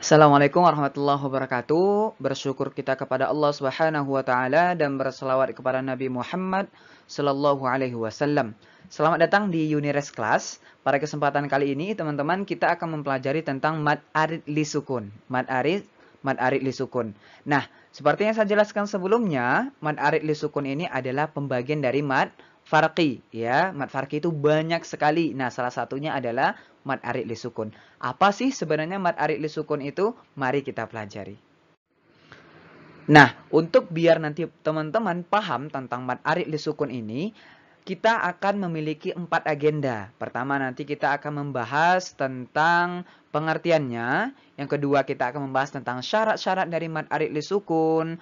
Assalamualaikum warahmatullahi wabarakatuh. Bersyukur kita kepada Allah Subhanahu wa taala dan berselawat kepada Nabi Muhammad sallallahu alaihi wasallam. Selamat datang di Unires Class. Pada kesempatan kali ini, teman-teman, kita akan mempelajari tentang mad arid li sukun. Mad arid li sukun. Nah, seperti yang saya jelaskan sebelumnya, mad arid li sukun ini adalah pembagian dari mad farqi, ya. Mad farqi itu banyak sekali. Nah, salah satunya adalah mad arid li sukun. Apa sih sebenarnya mad arid li sukun itu? Mari kita pelajari. Nah, untuk biar nanti teman-teman paham tentang mad arid li sukun ini, kita akan memiliki 4 agenda. Pertama, nanti kita akan membahas tentang pengertiannya. Yang kedua, kita akan membahas tentang syarat-syarat dari mad arid li sukun.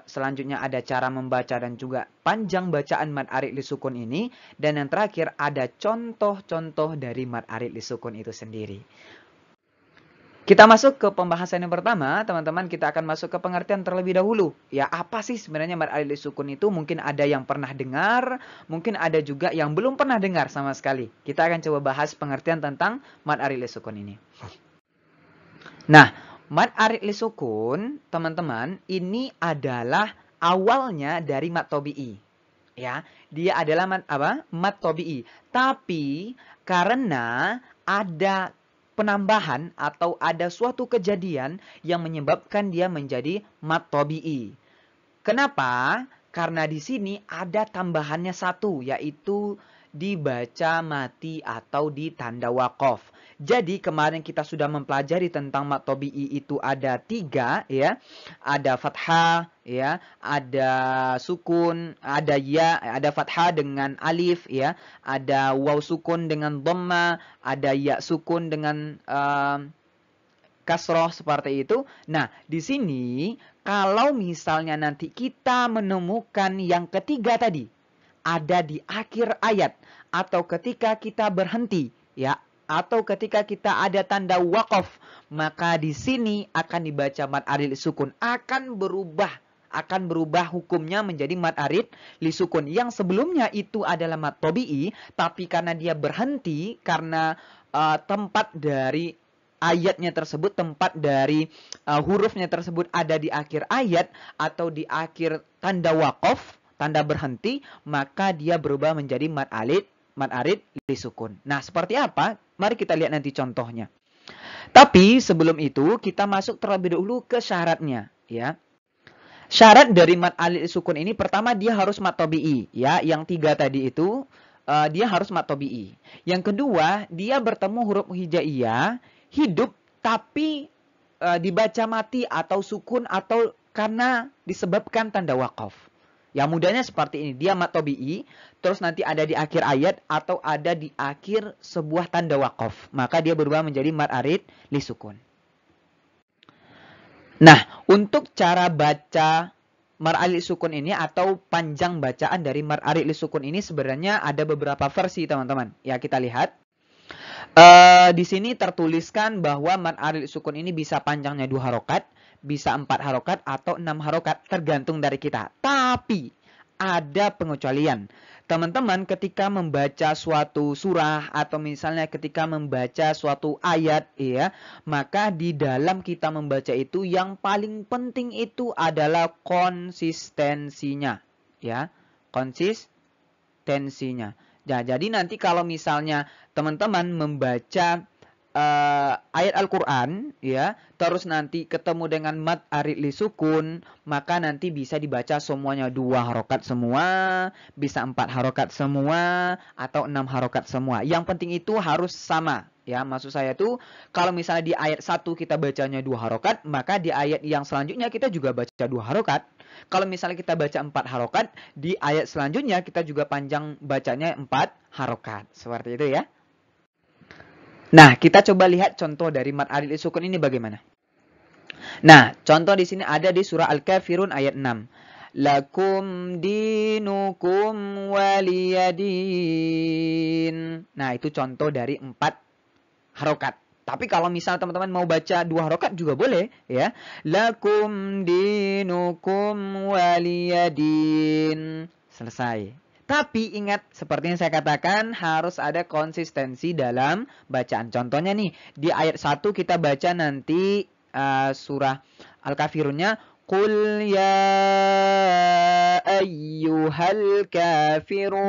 Selanjutnya ada cara membaca dan juga panjang bacaan mad arid li sukun ini. Dan yang terakhir, ada contoh-contoh dari mad arid li sukun itu sendiri. Kita masuk ke pembahasan yang pertama, teman-teman. Kita akan masuk ke pengertian terlebih dahulu. Ya, apa sih sebenarnya mad arid li sukun itu? Mungkin ada yang pernah dengar, mungkin ada juga yang belum pernah dengar sama sekali. Kita akan coba bahas pengertian tentang mad arid li sukun ini. Nah, mad arid li sukun, teman-teman, ini adalah awalnya dari mad tobi'i. Ya, dia adalah mad tobi'i. Tapi karena ada penambahan atau ada suatu kejadian yang menyebabkan dia menjadi mad tobi'i. Kenapa? Karena di sini ada tambahannya satu, yaitu dibaca mati atau di tanda waqaf. Jadi kemarin kita sudah mempelajari tentang mad tobi'i itu ada 3, ya. Ada fathah, ya, ada sukun, ada ya, ada fathah dengan alif, ya, ada waw sukun dengan dhamma, ada ya sukun dengan kasroh seperti itu. Nah, di sini kalau misalnya nanti kita menemukan yang ketiga tadi ada di akhir ayat atau ketika kita berhenti, ya, atau ketika kita ada tanda waqaf, maka di sini akan dibaca mad arid li sukun, akan berubah hukumnya menjadi mad arid li sukun. Yang sebelumnya itu adalah mad tobi'i, tapi karena dia berhenti karena tempat dari ayatnya tersebut, tempat dari hurufnya tersebut ada di akhir ayat atau di akhir tanda waqaf, tanda berhenti, maka dia berubah menjadi mad arid li sukun. Nah, seperti apa? Mari kita lihat nanti contohnya. Tapi sebelum itu kita masuk terlebih dahulu ke syaratnya, ya. Syarat dari mad arid li sukun ini pertama dia harus mad tobi'i, ya. Yang 3 tadi itu dia harus mad tobi'i. Yang kedua, dia bertemu huruf hijaiyah hidup tapi dibaca mati atau sukun atau karena disebabkan tanda waqaf. Yang mudahnya seperti ini, dia mad tobi'i, terus nanti ada di akhir ayat atau ada di akhir sebuah tanda waqaf, maka dia berubah menjadi mad arid li sukun. Nah, untuk cara baca mad arid li sukun ini atau panjang bacaan dari mad arid li sukun ini sebenarnya ada beberapa versi, teman-teman. Ya, kita lihat. Di sini tertuliskan bahwa mad arid li sukun ini bisa panjangnya 2 harokat, bisa 4 harokat atau 6 harokat, tergantung dari kita. Tapi ada pengecualian. Teman-teman ketika membaca suatu surah atau misalnya ketika membaca suatu ayat, ya, maka di dalam kita membaca itu yang paling penting itu adalah konsistensinya, ya. Konsistensinya. Nah, jadi nanti kalau misalnya teman-teman membaca ayat Al-Quran, ya, terus nanti ketemu dengan mad arid li sukun, maka nanti bisa dibaca semuanya 2 harokat semua, bisa 4 harokat semua, atau 6 harokat semua. Yang penting itu harus sama, ya. Maksud saya tuh kalau misalnya di ayat 1 kita bacanya 2 harokat, maka di ayat yang selanjutnya kita juga baca 2 harokat. Kalau misalnya kita baca 4 harokat, di ayat selanjutnya kita juga panjang bacanya 4 harokat. Seperti itu, ya. Nah, kita coba lihat contoh dari mad arid li sukun ini bagaimana. Nah, contoh di sini ada di surah Al-Kafirun ayat 6. Lakum dinukum waliyadin. Nah, itu contoh dari 4 harokat. Tapi kalau misal teman-teman mau baca 2 harokat juga boleh, ya. Lakum dinukum waliyadin. Selesai. Tapi ingat, seperti yang saya katakan, harus ada konsistensi dalam bacaan. Contohnya nih, di ayat 1 kita baca nanti surah Al-Kafirunnya Qul ya ayyuhal kafirun.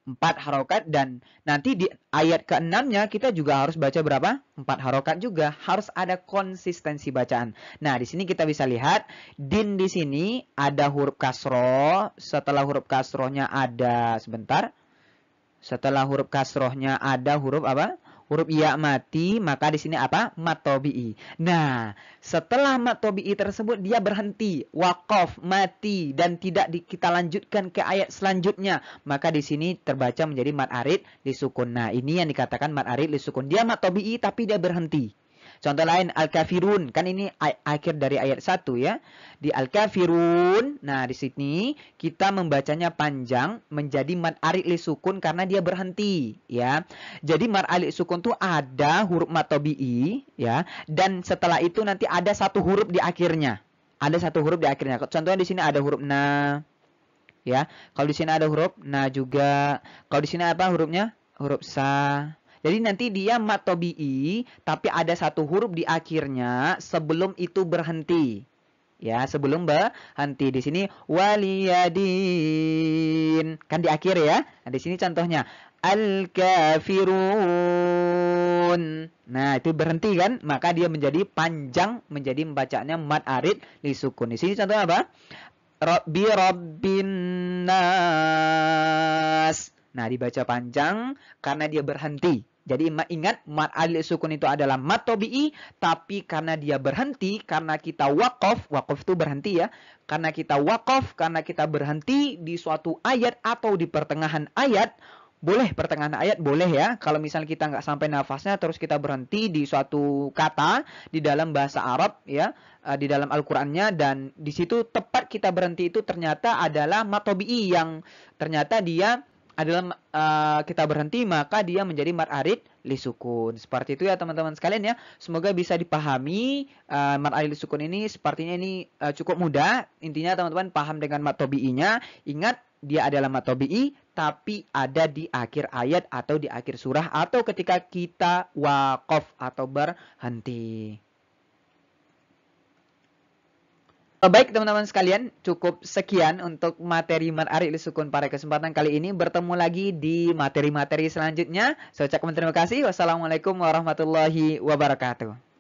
4 harokat, dan nanti di ayat ke-6-nya kita juga harus baca berapa? 4 harokat juga. Harus ada konsistensi bacaan. Nah, di sini kita bisa lihat din di sini ada huruf kasroh. Setelah huruf kasrohnya ada sebentar. Setelah huruf kasrohnya ada huruf apa? Huruf ya mati, maka di sini apa? Mat tabi'i. Nah, setelah mat tabi'i tersebut dia berhenti, waqaf, mati, dan tidak kita lanjutkan ke ayat selanjutnya, maka di sini terbaca menjadi mat arid lisukun. Nah, ini yang dikatakan mat arid lisukun. Dia mat tabi'i tapi dia berhenti. Contoh lain Al-Kafirun, kan ini akhir dari ayat 1 ya. Di Al-Kafirun, nah di sini kita membacanya panjang menjadi mad arid li sukun karena dia berhenti ya. Jadi mad arid sukun tuh ada huruf mad tabi'i ya, dan setelah itu nanti ada satu huruf di akhirnya. Ada satu huruf di akhirnya. Contohnya di sini ada huruf na ya. Kalau di sini ada huruf na juga. Kalau di sini apa hurufnya? Huruf sa. Jadi nanti dia mat tabi'i tapi ada satu huruf di akhirnya sebelum itu berhenti. Ya, sebelum berhenti. Di sini waliyadin. Kan di akhir ya. Nah, di sini contohnya al-kafirun. Nah, itu berhenti kan? Maka dia menjadi panjang, menjadi membacanya mad arid li sukun. Di sini contohnya apa? Rabbi rabbin nas. Nah, dibaca panjang karena dia berhenti. Jadi ingat mad arid li sukun itu adalah mad tabi'i, tapi karena dia berhenti, karena kita waqaf itu berhenti ya. Karena kita waqaf, karena kita berhenti di suatu ayat atau di pertengahan ayat. Boleh pertengahan ayat, boleh ya. Kalau misalnya kita nggak sampai nafasnya, terus kita berhenti di suatu kata di dalam bahasa Arab ya, di dalam Al-Qur'annya, dan di situ tepat kita berhenti itu ternyata adalah mad tabi'i yang ternyata dia adalah kita berhenti maka dia menjadi mad arid li sukun. Seperti itu ya teman-teman sekalian ya. Semoga bisa dipahami mad arid li sukun ini. Sepertinya ini cukup mudah. Intinya teman-teman paham dengan mad tabi'inya. Ingat dia adalah mad tabi'i tapi ada di akhir ayat atau di akhir surah atau ketika kita waqaf atau berhenti. Baik teman-teman sekalian, cukup sekian untuk materi mad arid li sukun pada kesempatan kali ini. Bertemu lagi di materi-materi selanjutnya. Saya ucapkan terima kasih. Wassalamualaikum warahmatullahi wabarakatuh.